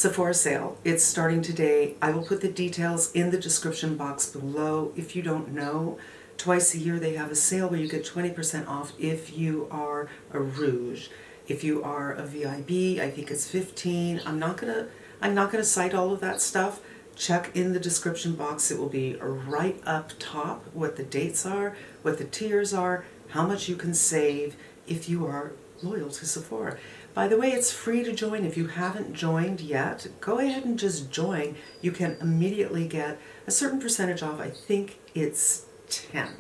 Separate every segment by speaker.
Speaker 1: Sephora sale. It's starting today. I will put the details in the description box below. If you don't know, twice a year they have a sale where you get 20% off if you are a Rouge. If you are a VIB, I think it's 15. I'm not gonna cite all of that stuff. Check in the description box. It will be right up top what the dates are, what the tiers are, how much you can save if you are loyal to Sephora. By the way, it's free to join. If you haven't joined yet, go ahead and just join. You can immediately get a certain percentage off. I think it's 10.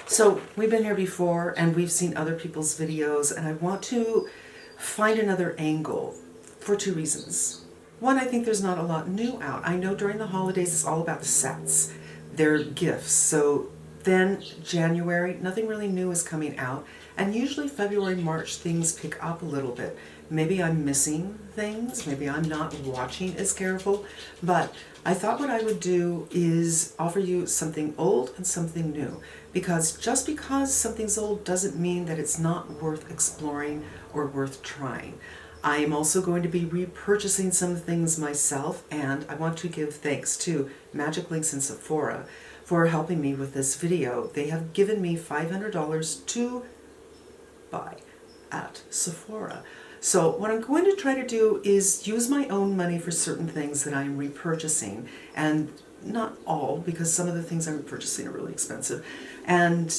Speaker 1: So we've been here before and we've seen other people's videos, and I want to find another angle for two reasons. One, I think there's not a lot new out. I know during the holidays it's all about the sets. They're gifts. So then January, nothing really new is coming out. And usually February, March, things pick up a little bit. Maybe I'm missing things. Maybe I'm not watching as careful. But I thought what I would do is offer you something old and something new. Because just because something's old doesn't mean that it's not worth exploring or worth trying. I am also going to be repurchasing some things myself, and I want to give thanks to Magic Links and Sephora for helping me with this video. They have given me $500 to buy at Sephora. So what I'm going to try to do is use my own money for certain things that I am repurchasing, and not all, because some of the things I'm repurchasing are really expensive, and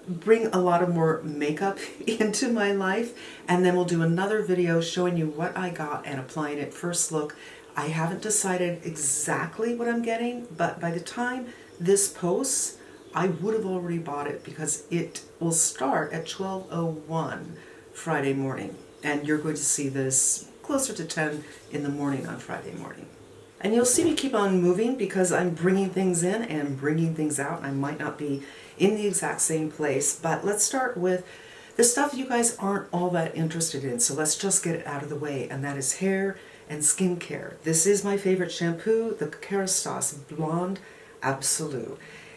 Speaker 1: bring a lot of more makeup into my life, and then we'll do another video showing you what I got and applying it first look. I haven't decided exactly what I'm getting, but by the time this posts, I would have already bought it because it will start at 12:01 Friday morning, and you're going to see this closer to 10 in the morning on Friday morning. And you'll see me keep on moving because I'm bringing things in and bringing things out. I might not be in the exact same place, but let's start with the stuff you guys aren't all that interested in. So let's just get it out of the way, and that is hair and skincare. This is my favorite shampoo, the Kerastase Blonde Absolute.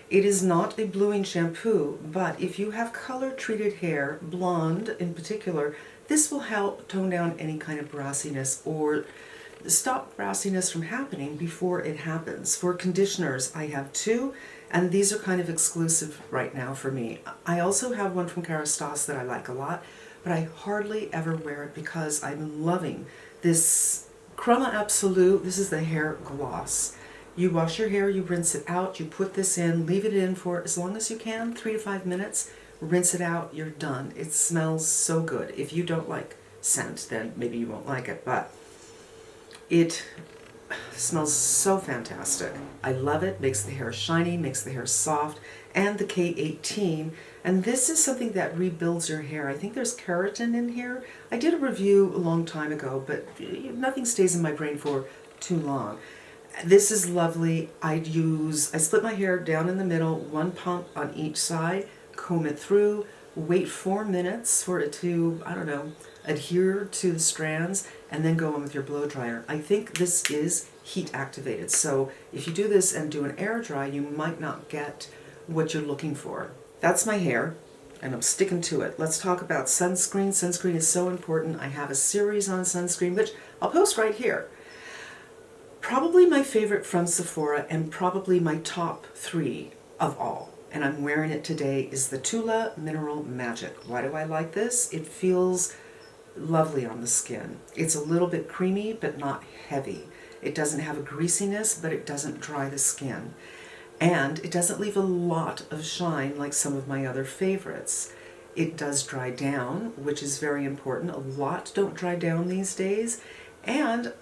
Speaker 1: It is not a bluing shampoo, but if you have color-treated hair, blonde in particular, this will help tone down any kind of brassiness or stop brassiness from happening before it happens. For conditioners, I have two, and these are kind of exclusive right now for me. I also have one from Kerastase that I like a lot, but I hardly ever wear it because I'm loving this Crema Absolute. This is the hair gloss. You wash your hair, you rinse it out, you put this in, leave it in for as long as you can, 3 to 5 minutes, rinse it out, you're done. It smells so good. If you don't like scent, then maybe you won't like it, but it smells so fantastic. I love it. Makes the hair shiny, makes the hair soft, and the K18. And this is something that rebuilds your hair. I think there's keratin in here. I did a review a long time ago, but nothing stays in my brain for too long. This is lovely. I split my hair down in the middle, one pump on each side, comb it through, wait 4 minutes for it to, I don't know, adhere to the strands, and then go on with your blow dryer. I think this is heat activated, so if you do this and do an air dry, you might not get what you're looking for. That's my hair, and I'm sticking to it. Let's talk about sunscreen. Sunscreen is so important. I have a series on sunscreen, which I'll post right here. Probably my favorite from Sephora, and probably my top 3 of all, and I'm wearing it today, is the Tula Mineral Magic. Why do I like this? It feels lovely on the skin. It's a little bit creamy, but not heavy. It doesn't have a greasiness, but it doesn't dry the skin. And it doesn't leave a lot of shine like some of my other favorites. It does dry down, which is very important. A lot don't dry down these days. And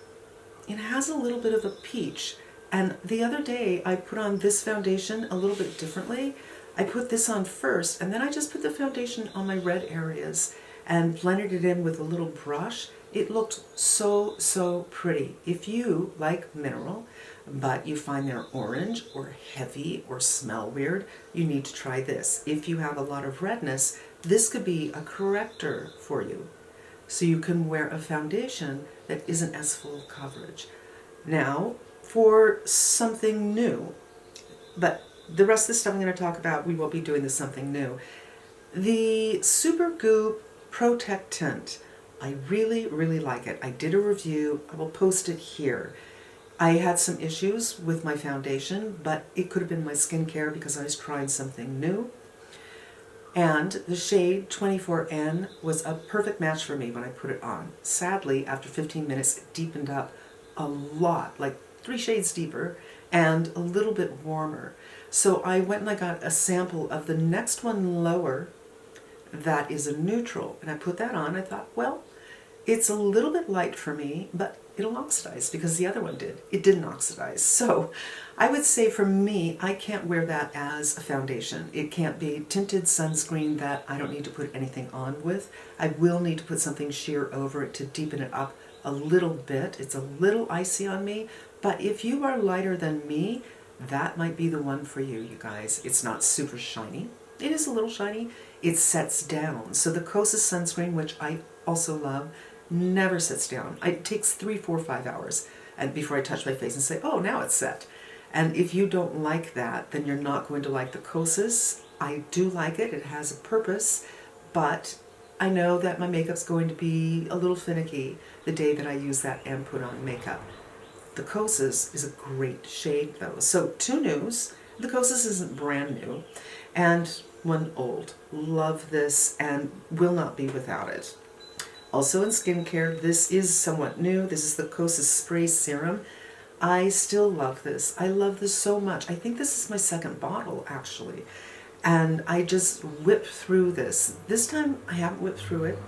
Speaker 1: it has a little bit of a peach. And the other day I put on this foundation a little bit differently. I put this on first, and then I just put the foundation on my red areas and blended it in with a little brush. It looked so, so pretty. If you like mineral, but you find they're orange or heavy or smell weird, you need to try this. If you have a lot of redness, this could be a corrector for you. So you can wear a foundation that isn't as full coverage. Now, for something new, but the rest of the stuff I'm going to talk about, we will be doing this something new. The Super Goop Protect Tint. I really, really like it. I did a review. I will post it here. I had some issues with my foundation, but it could have been my skincare because I was trying something new. And the shade 24N was a perfect match for me when I put it on. Sadly, after 15 minutes, it deepened up a lot, like 3 shades deeper and a little bit warmer. So I went and I got a sample of the next one lower that is a neutral, and I put that on. I thought, well, it's a little bit light for me, but it'll oxidize because the other one did. It didn't oxidize. So I would say for me, I can't wear that as a foundation. It can't be tinted sunscreen that I don't need to put anything on with. I will need to put something sheer over it to deepen it up a little bit. It's a little icy on me, but if you are lighter than me, that might be the one for you, you guys. It's not super shiny. It is a little shiny. It sets down. So the Kosas sunscreen, which I also love, never sets down. It takes 3, 4, 5 hours and before I touch my face and say, oh, now it's set. And if you don't like that, then you're not going to like the Kosas. I do like it. It has a purpose, but I know that my makeup's going to be a little finicky the day that I use that and put on makeup. The Kosas is a great shade though. So 2 news. The Kosas isn't brand new, and 1 old. Love this and will not be without it. Also in skincare, this is somewhat new. This is the Kosas Spray Serum. I still love this. I love this so much. I think this is my 2nd bottle actually. And I just whip through this. This time I haven't whipped through it.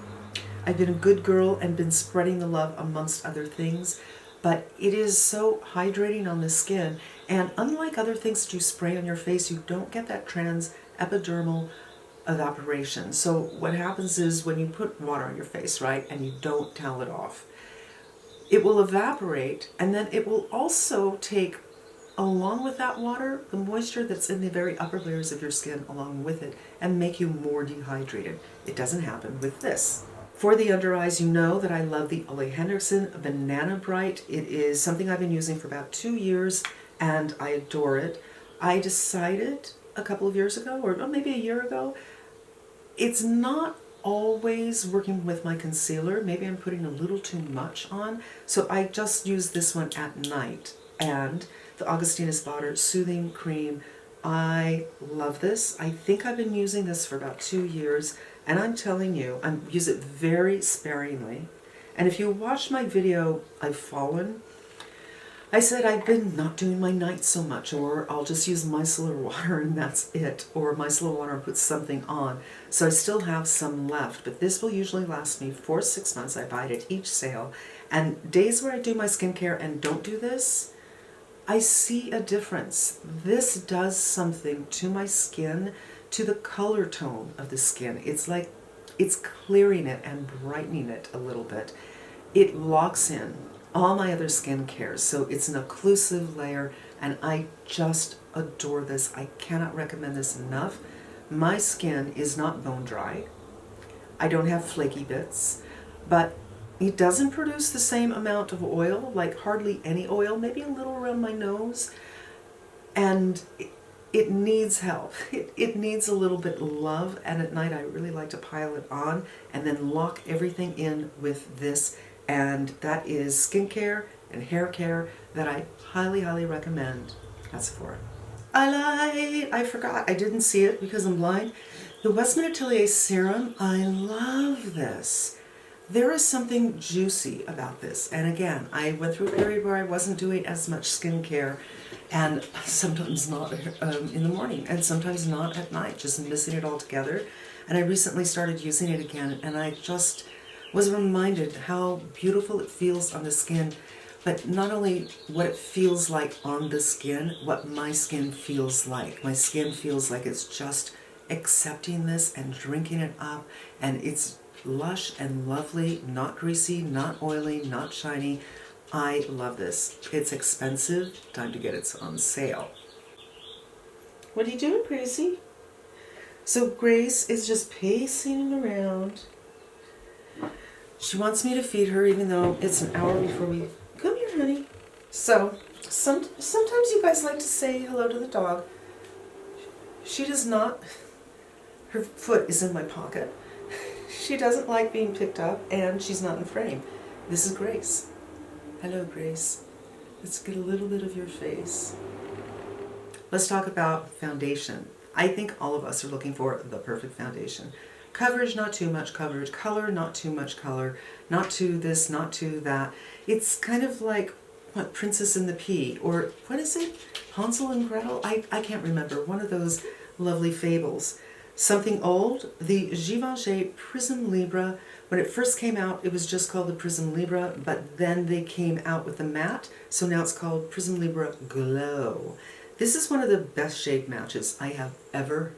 Speaker 1: I've been a good girl and been spreading the love amongst other things. But it is so hydrating on the skin. And unlike other things that you spray on your face, you don't get that epidermal evaporation. So what happens is when you put water on your face, right, and you don't towel it off, it will evaporate, and then it will also take, along with that water, the moisture that's in the very upper layers of your skin along with it, and make you more dehydrated. It doesn't happen with this. For the under eyes, you know that I love the Ole Henriksen Banana Bright. It is something I've been using for about 2 years, and I adore it. I decided a couple of years ago, or maybe a year ago, it's not always working with my concealer. Maybe I'm putting a little too much on, so I just use this one at night. And the Augustina Spotter Soothing Cream, I love this. I think I've been using this for about 2 years. And I'm telling you, I use it very sparingly. And if you watch my video, I've Fallen, I said I've been not doing my nights so much, or I'll just use micellar water and that's it, or micellar water and put something on. So I still have some left, but this will usually last me 4 to 6 months. I buy it at each sale. And days where I do my skincare and don't do this, I see a difference. This does something to my skin, to the color tone of the skin. It's like it's clearing it and brightening it a little bit. It locks in all my other skincare, so it's an occlusive layer, and I just adore this. I cannot recommend this enough. My skin is not bone dry. I don't have flaky bits, but it doesn't produce the same amount of oil, like hardly any oil, maybe a little around my nose, and it needs help. It needs a little bit of love, and at night I really like to pile it on and then lock everything in with this, and that is skincare and hair care that I highly, highly recommend at Sephora. I forgot, I didn't see it because I'm blind. The Westman Atelier Serum, I love this. There is something juicy about this, and again, I went through a period where I wasn't doing as much skincare, and sometimes not in the morning, and sometimes not at night, just missing it all together. And I recently started using it again, and I just was reminded how beautiful it feels on the skin, but not only what it feels like on the skin, what my skin feels like. My skin feels like it's just accepting this and drinking it up, and it's lush and lovely, not greasy, not oily, not shiny. I love this. It's expensive. Time to get it on sale. What are you doing, Gracie? So Grace is just pacing around. She wants me to feed her even though it's an hour before we... Come here, honey. So, sometimes you guys like to say hello to the dog. She does not. Her foot is in my pocket. She doesn't like being picked up, and she's not in frame. This is Grace. Hello, Grace. Let's get a little bit of your face. Let's talk about foundation. I think all of us are looking for the perfect foundation. Coverage, not too much coverage. Color, not too much color. Not too this, not too that. It's kind of like, what, Princess and the Pea, or what is it? Hansel and Gretel? I can't remember. One of those lovely fables. Something old, the Givenchy Prism Libre. When it first came out, it was just called the Prism Libre, but then they came out with the matte, so now it's called Prism Libre Glow. This is one of the best shade matches I have ever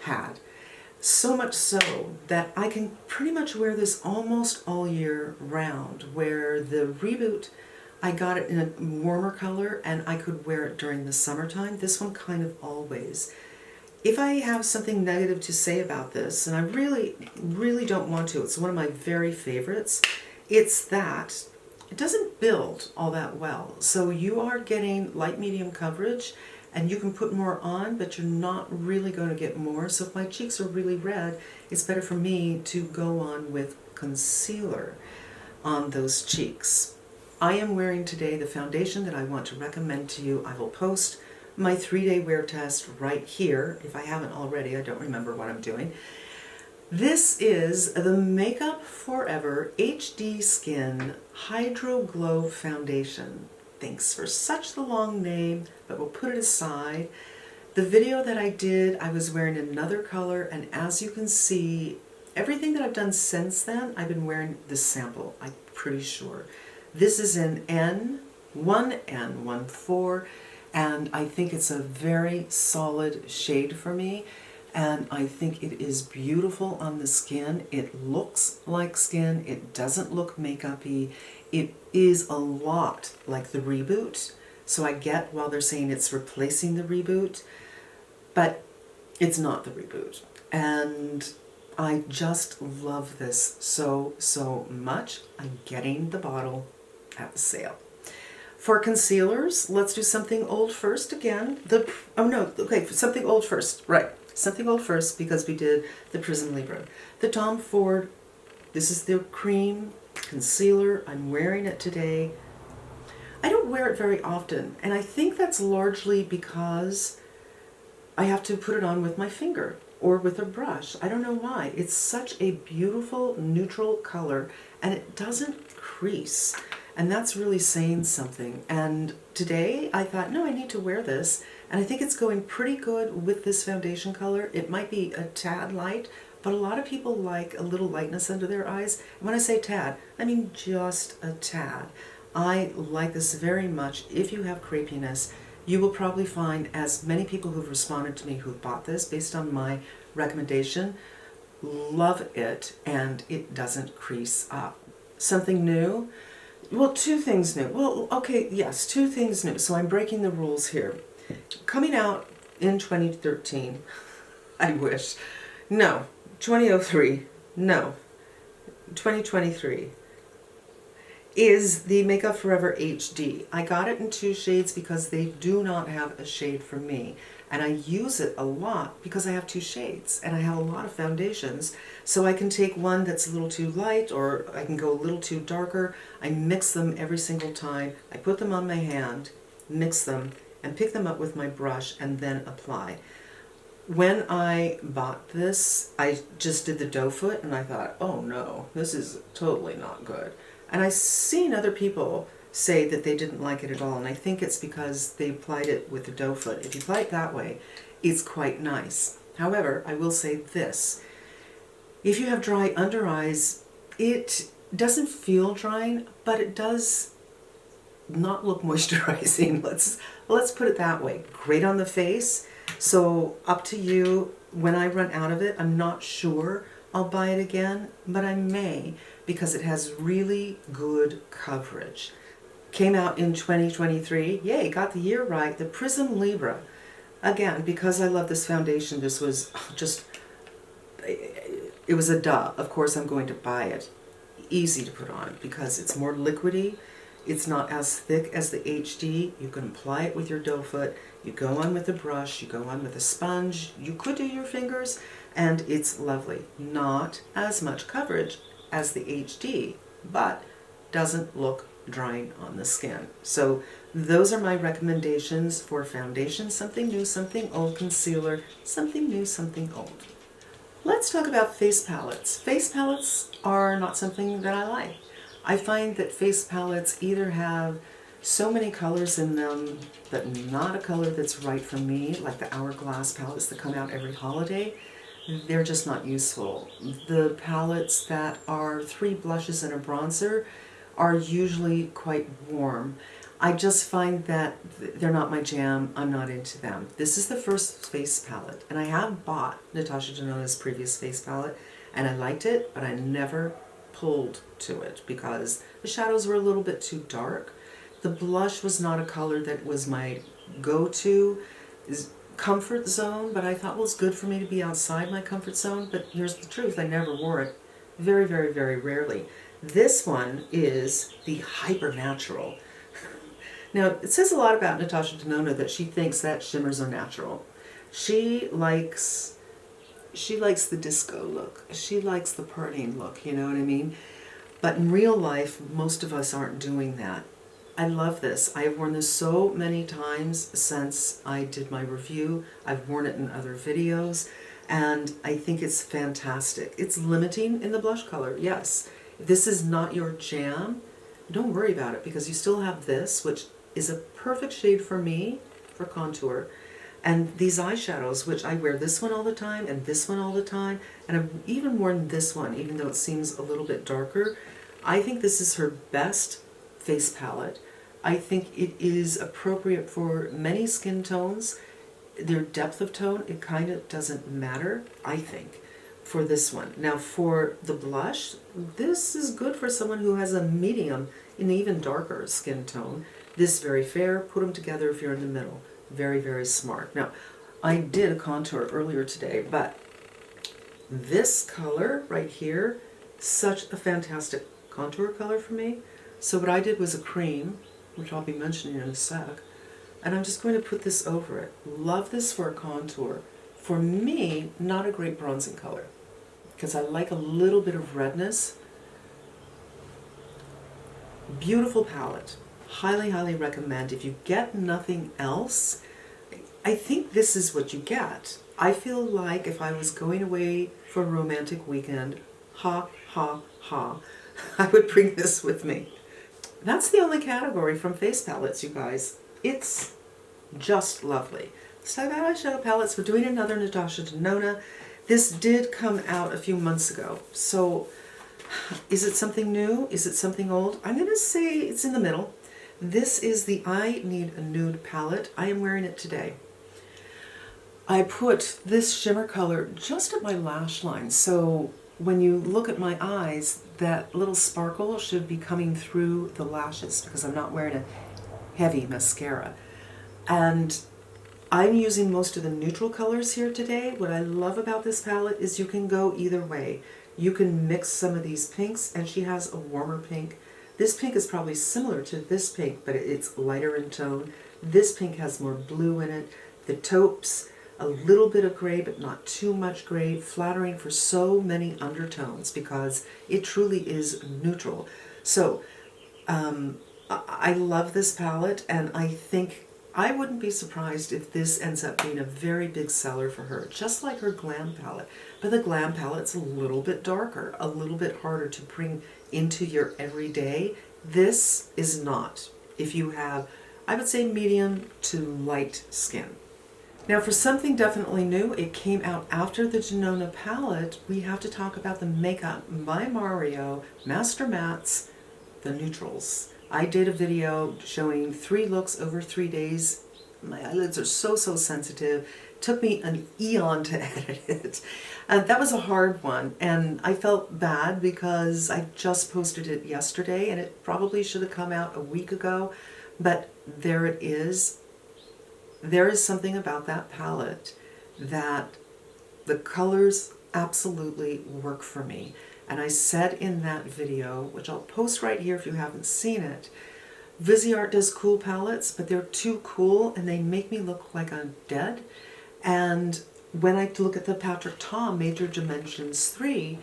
Speaker 1: had. So much so that I can pretty much wear this almost all year round, where the Reboot, I got it in a warmer color and I could wear it during the summertime. This one kind of always. If I have something negative to say about this, and I really, really don't want to, it's one of my very favorites, it's that it doesn't build all that well. So you are getting light medium coverage and you can put more on, but you're not really going to get more. So if my cheeks are really red, it's better for me to go on with concealer on those cheeks. I am wearing today the foundation that I want to recommend to you. I will post my 3-day wear test right here. If I haven't already, I don't remember what I'm doing. This is the Makeup Forever HD Skin Hydro Glow Foundation. Thanks for such the long name, but we'll put it aside. The video that I did, I was wearing another color, and as you can see, everything that I've done since then, I've been wearing this sample, I'm pretty sure. This is in N1N14, and I think it's a very solid shade for me, and I think it is beautiful on the skin. It looks like skin, it doesn't look makeup-y. It is a lot like the Reboot, so I get while they're saying it's replacing the Reboot, but it's not the Reboot. And I just love this so, so much. I'm getting the bottle at the sale. For concealers, let's do something old first again. Something old first, right. Something old first because we did the Prism Libre. The Tom Ford, this is the cream concealer. I'm wearing it today. I don't wear it very often, and I think that's largely because I have to put it on with my finger or with a brush. I don't know why. It's such a beautiful neutral color, and it doesn't crease. And that's really saying something. And today I thought, no, I need to wear this. And I think it's going pretty good with this foundation color. It might be a tad light, but a lot of people like a little lightness under their eyes. And when I say tad, I mean just a tad. I like this very much. If you have crepiness, you will probably find, as many people who've responded to me who've bought this based on my recommendation, love it, and it doesn't crease up. Something new? Well, two things new. Well, okay, yes, two things new. So I'm breaking the rules here. Coming out in 2013, I wish. No. 2003, no. 2023 is the Makeup Forever HD. I got it in 2 shades because they do not have a shade for me. And I use it a lot because I have 2 shades and I have a lot of foundations. So I can take one that's a little too light, or I can go a little too darker. I mix them every single time. I put them on my hand, mix them, and pick them up with my brush and then apply. When I bought this, I just did the doe foot and I thought, oh no, this is totally not good. And I've seen other people say that they didn't like it at all, and I think it's because they applied it with the doe foot. If you apply it that way, it's quite nice. However, I will say this. If you have dry under eyes, it doesn't feel drying, but it does not look moisturizing. Let's put it that way. Great on the face. So up to you. When I run out of it, I'm not sure I'll buy it again, but I may, because it has really good coverage. Came out in 2023. Yay, got the year right. The Prism Libre. Again, because I love this foundation, this was just, it was a duh. Of course I'm going to buy it. Easy to put on because it's more liquidy. It's not as thick as the HD. You can apply it with your doe foot. You go on with a brush. You go on with a sponge. You could do your fingers, and it's lovely. Not as much coverage as the HD, but doesn't look drying on the skin. So those are my recommendations for foundation: something new, something old; concealer, something new, something old. Let's talk about face palettes. Face palettes are not something that I like. I find that face palettes either have so many colors in them, but not a color that's right for me, like the Hourglass palettes that come out every holiday. They're just not useful. The palettes that are 3 blushes and a bronzer are usually quite warm. I just find that they're not my jam. I'm not into them. This is the first face palette, and I have bought Natasha Denona's previous face palette, and I liked it, but I never pulled to it because the shadows were a little bit too dark. The blush was not a color that was my go-to comfort zone, but I thought, well, it's good for me to be outside my comfort zone. But here's the truth: I never wore it. Very, very, very rarely. This one is the Hyper Natural. Now, it says a lot about Natasha Denona that she thinks that shimmers are natural. She likes the disco look. She likes the partying look, you know what I mean? But in real life, most of us aren't doing that. I love this. I have worn this so many times since I did my review. I've worn it in other videos, and I think it's fantastic. It's limiting in the blush color, yes. If this is not your jam, don't worry about it, because you still have this, which is a perfect shade for me for contour. And these eyeshadows, which I wear this one all the time and this one all the time, and I've even worn this one, even though it seems a little bit darker. I think this is her best face palette. I think it is appropriate for many skin tones. Their depth of tone, it kind of doesn't matter, I think, for this one. Now for the blush, this is good for someone who has a medium and even darker skin tone. This very fair. Put them together if you're in the middle. Very, very smart. Now, I did a contour earlier today, but this color right here, such a fantastic contour color for me. So what I did was a cream, which I'll be mentioning in a sec, and I'm just going to put this over it. Love this for a contour. For me, not a great bronzing color, because I like a little bit of redness. Beautiful palette. Highly, highly recommend. If you get nothing else, I think this is what you get. I feel like if I was going away for a romantic weekend, ha, ha, ha, I would bring this with me. That's the only category from face palettes, you guys. It's just lovely. Let's talk about eyeshadow palettes. We're doing another Natasha Denona. This did come out a few months ago. So is it something new? Is it something old? I'm going to say it's in the middle. This is the I Need a Nude palette. I am wearing it today. I put this shimmer color just at my lash line, so when you look at my eyes, that little sparkle should be coming through the lashes because I'm not wearing a heavy mascara. And I'm using most of the neutral colors here today. What I love about this palette is you can go either way. You can mix some of these pinks, and she has a warmer pink. This pink is probably similar to this pink, but it's lighter in tone. This pink has more blue in it. The taupes, a little bit of gray, but not too much gray, flattering for so many undertones because it truly is neutral. So I love this palette, and I think I wouldn't be surprised if this ends up being a very big seller for her, just like her Glam palette. But the Glam palette's a little bit darker, a little bit harder to bring into your everyday. This is not. If you have, I would say, medium to light skin. Now for something definitely new, it came out after the Denona palette, we have to talk about the Makeup by Mario Master Mattes, the neutrals. I did a video showing 3 looks over 3 days. My eyelids are so sensitive. It took me an eon to edit it. That was a hard one, and I felt bad because I just posted it yesterday and it probably should have come out a week ago, but there it is. There is something about that palette that the colors absolutely work for me. And I said in that video, which I'll post right here if you haven't seen it, Viseart does cool palettes, but they're too cool and they make me look like I'm dead. And when I look at the Patrick Ta Major Dimensions 3,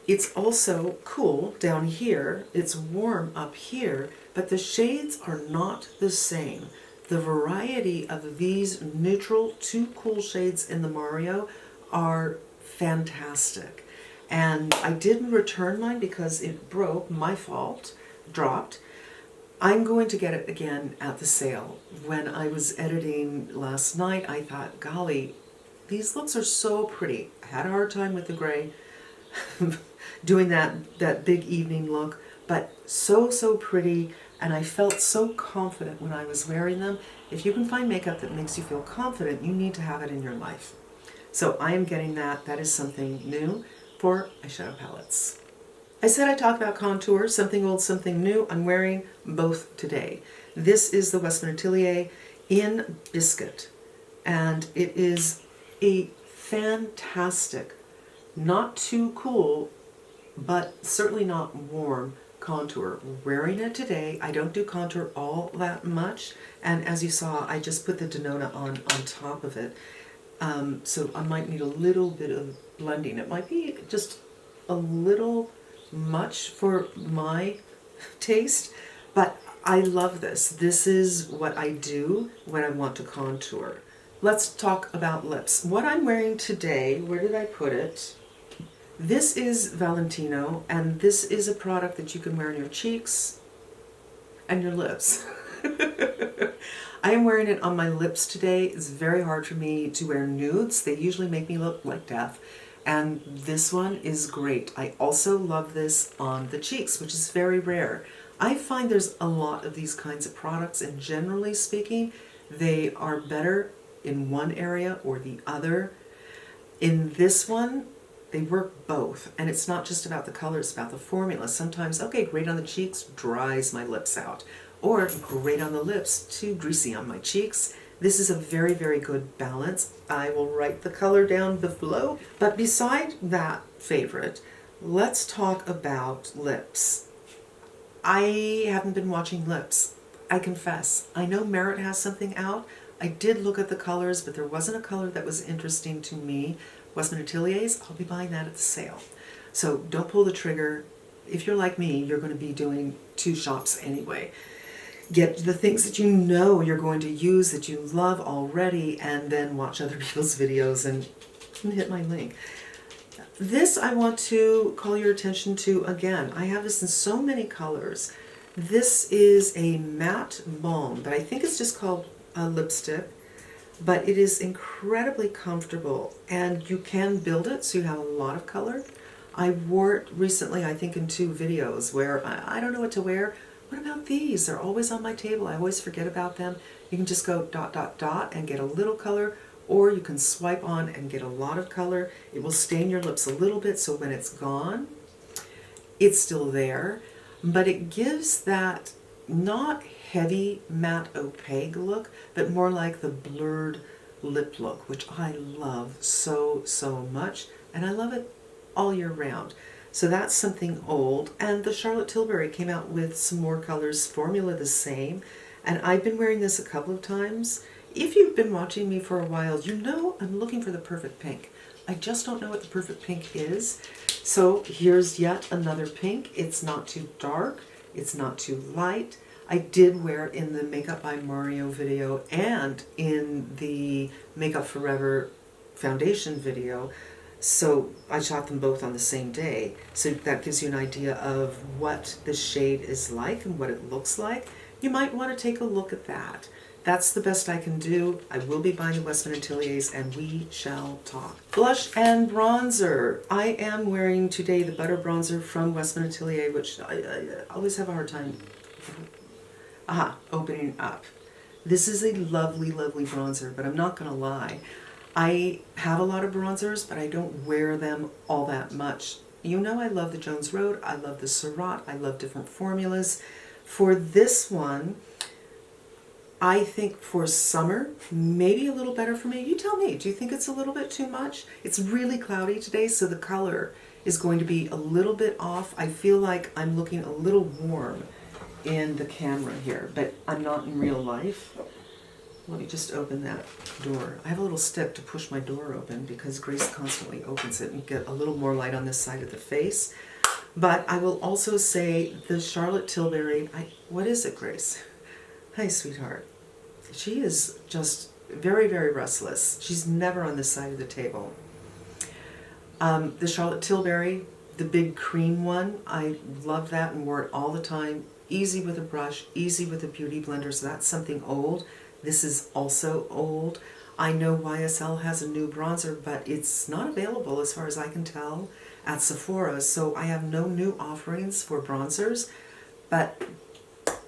Speaker 1: it's also cool down here, it's warm up here, but the shades are not the same. The variety of these neutral to cool shades in the Mario are fantastic. And I didn't return mine because it broke, my fault, dropped. I'm going to get it again at the sale. When I was editing last night, I thought, golly, these looks are so pretty. I had a hard time with the gray, doing that big evening look, but so pretty, and I felt so confident when I was wearing them. If you can find makeup that makes you feel confident, you need to have it in your life. So I am getting that. That is something new for eyeshadow palettes. I said I'd talk about contour, something old, something new. I'm wearing both today. This is the Westman Atelier in Biscuit, and it is a fantastic, not too cool, but certainly not warm contour. Wearing it today. I don't do contour all that much, and as you saw, I just put the Denona on top of it. So I might need a little bit of blending. It might be just a little much for my taste, but I love this. This is what I do when I want to contour. Let's talk about lips. What I'm wearing today, where did I put it? This is Valentino, and this is a product that you can wear on your cheeks and your lips. I am wearing it on my lips today. It's very hard for me to wear nudes. They usually make me look like death. And this one is great. I also love this on the cheeks, which is very rare. I find there's a lot of these kinds of products, and generally speaking, they are better in one area or the other. In this one, they work both, and it's not just about the color, it's about the formula. Sometimes, okay, great on the cheeks, dries my lips out. Or great on the lips, too greasy on my cheeks. This is a very good balance. I will write the color down below. But beside that favorite, let's talk about lips. I haven't been watching lips, I confess. I know Merit has something out. I did look at the colors, but there wasn't a color that was interesting to me. Westman Atelier's, I'll be buying that at the sale. So don't pull the trigger. If you're like me, you're going to be doing 2 shops anyway. Get the things that you know you're going to use, that you love already, and then watch other people's videos and hit my link. This I want to call your attention to again. I have this in so many colors. This is a matte balm, but I think it's just called a lipstick, but it is incredibly comfortable, and you can build it so you have a lot of color. I wore it recently, I think in 2 videos, where I don't know what to wear. What about these? They're always on my table. I always forget about them. You can just go ... and get a little color, or you can swipe on and get a lot of color. It will stain your lips a little bit, so when it's gone, it's still there, but it gives that not heavy matte opaque look, but more like the blurred lip look, which I love so much, and I love it all year round. So that's something old, and the Charlotte Tilbury came out with some more colors, formula the same, and I've been wearing this a couple of times. If you've been watching me for a while, you know I'm looking for the perfect pink. I just don't know what the perfect pink is. So here's yet another pink. It's not too dark, it's not too light. I did wear it in the Makeup by Mario video and in the Makeup Forever foundation video. So I shot them both on the same day. So that gives you an idea of what the shade is like and what it looks like. You might want to take a look at that. That's the best I can do. I will be buying the Westman Ateliers, and we shall talk. Blush and bronzer. I am wearing today the Butter Bronzer from Westman Atelier, which I always have a hard time opening up. This is a lovely bronzer, but I'm not going to lie. I have a lot of bronzers, but I don't wear them all that much. You know I love the Jones Road, I love the Surratt, I love different formulas. For this one, I think for summer, maybe a little better for me. You tell me, do you think it's a little bit too much? It's really cloudy today, so the color is going to be a little bit off. I feel like I'm looking a little warm in the camera here, but I'm not in real life. Let me just open that door. I have a little stick to push my door open because Grace constantly opens it and get a little more light on this side of the face. But I will also say the Charlotte Tilbury, what is it, Grace? Hi, sweetheart. She is just very, very restless. She's never on this side of the table. The Charlotte Tilbury, the big cream one, I love that and wore it all the time. Easy with a brush, easy with a beauty blender, so that's something old. This is also old. I know YSL has a new bronzer, but it's not available as far as I can tell at Sephora, so I have no new offerings for bronzers, but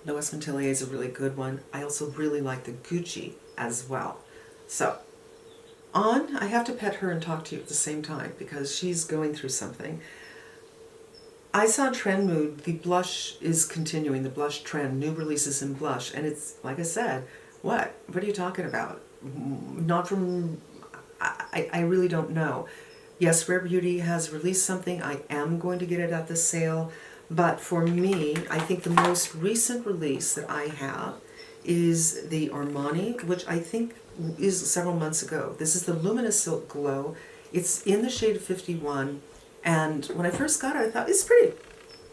Speaker 1: the West Montpellier is a really good one. I also really like the Gucci as well. So, I have to pet her and talk to you at the same time because she's going through something. I saw Trend Mood, the blush is continuing, the blush trend, new releases in blush, and it's, like I said, what are you talking about? Not from, I really don't know. Yes, Rare Beauty has released something, I am going to get it at the sale, but for me, I think the most recent release that I have is the Armani, which I think is several months ago. This is the Luminous Silk Glow. It's in the shade of 51. And when I first got it, I thought, it's pretty.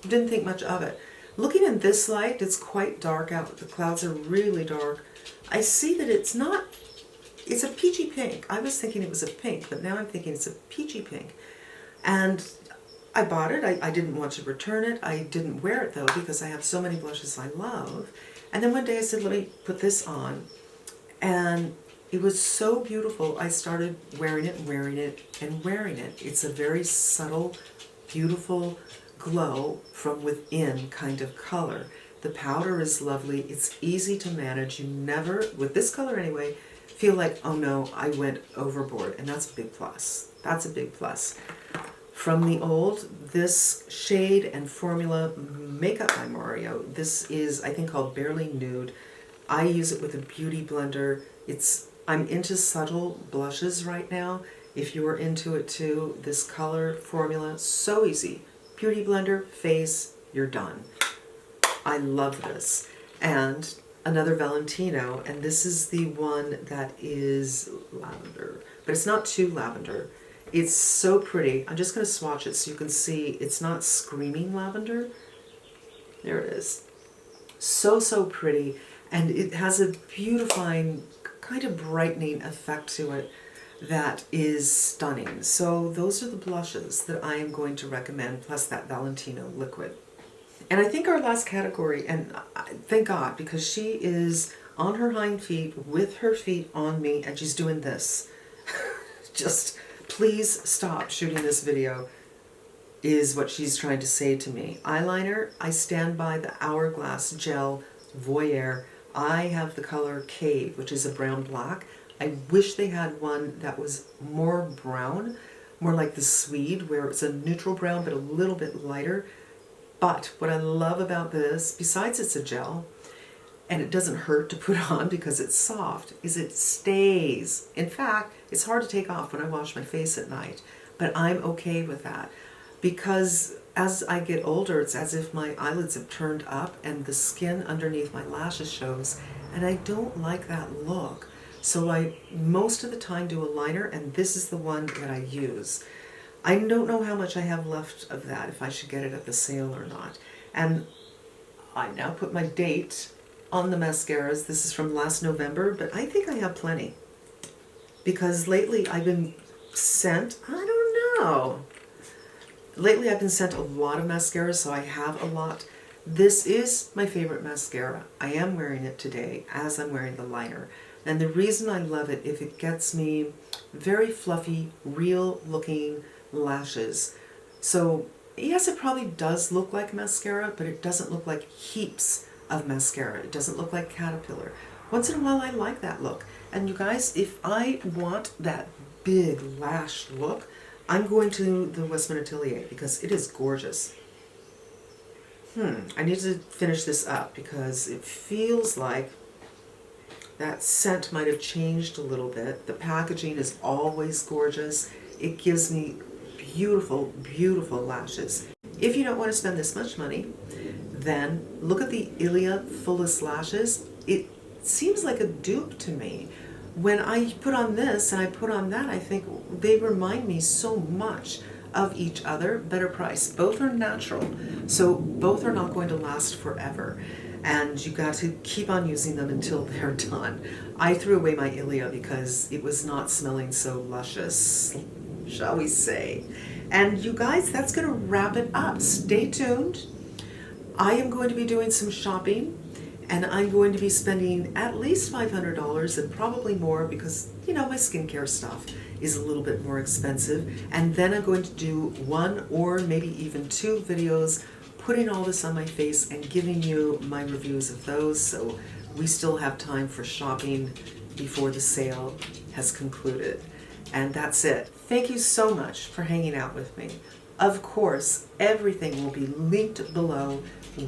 Speaker 1: Didn't think much of it. Looking in this light, it's quite dark out. The clouds are really dark. I see that it's not, it's a peachy pink. I was thinking it was a pink, but now I'm thinking it's a peachy pink. And I bought it. I didn't want to return it. I didn't wear it though because I have so many blushes I love. And then one day I said, let me put this on. And it was so beautiful. I started wearing it and wearing it and wearing it. It's a very subtle, beautiful glow from within kind of color. The powder is lovely. It's easy to manage. You never, with this color anyway, feel like, oh no, I went overboard. And that's a big plus. That's a big plus. From the old, this shade and formula, Makeup by Mario. This is, I think, called Barely Nude. I use it with a beauty blender. I'm into subtle blushes right now. If you are into it too, this color formula, so easy. Beauty blender, face, you're done. I love this. And another Valentino, and this is the one that is lavender, but it's not too lavender. It's so pretty. I'm just going to swatch it so you can see it's not screaming lavender. There it is. So, so pretty. And it has a beautifying, kind of brightening effect to it that is stunning. So those are the blushes that I am going to recommend, plus that Valentino liquid. And I think our last category, and thank God, because she is on her hind feet with her feet on me, and she's doing this. Just please stop shooting this video, is what she's trying to say to me. Eyeliner, I stand by the Hourglass Gel Voyeur. I have the color Cave, which is a brown black. I wish they had one that was more brown, more like the Swede, where it's a neutral brown but a little bit lighter. But what I love about this, besides it's a gel, and it doesn't hurt to put on because it's soft, is it stays. In fact, it's hard to take off when I wash my face at night, but I'm okay with that. Because as I get older, it's as if my eyelids have turned up and the skin underneath my lashes shows, and I don't like that look. So I most of the time do a liner, and this is the one that I use. I don't know how much I have left of that, if I should get it at the sale or not. And I now put my date on the mascaras. This is from last November, but I think I have plenty. Because lately I've been sent, I don't know. Lately I've been sent a lot of mascaras, so I have a lot. This is my favorite mascara. I am wearing it today as I'm wearing the liner. And the reason I love it, if it gets me very fluffy, real looking lashes. So yes, it probably does look like mascara, but it doesn't look like heaps of mascara. It doesn't look like Caterpillar. Once in a while I like that look. And you guys, if I want that big lash look, I'm going to the West Montpellier because it is gorgeous. I need to finish this up because it feels like that scent might have changed a little bit. The packaging is always gorgeous. It gives me beautiful, beautiful lashes. If you don't want to spend this much money, then look at the Ilia Fullest Lashes. It seems like a dupe to me. When I put on this and I put on that, I think they remind me so much of each other, better price. Both are natural, so both are not going to last forever. And you got to keep on using them until they're done. I threw away my Ilia because it was not smelling so luscious, shall we say. And you guys, that's going to wrap it up. Stay tuned. I am going to be doing some shopping, and I'm going to be spending at least $500 and probably more because, you know, my skincare stuff is a little bit more expensive. And then I'm going to do 1 or maybe even 2 videos putting all this on my face and giving you my reviews of those, so we still have time for shopping before the sale has concluded. And that's it. Thank you so much for hanging out with me. Of course, everything will be linked below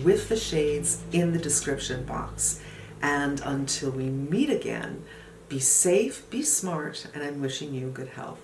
Speaker 1: with the shades in the description box. And until we meet again, be safe, be smart, and I'm wishing you good health.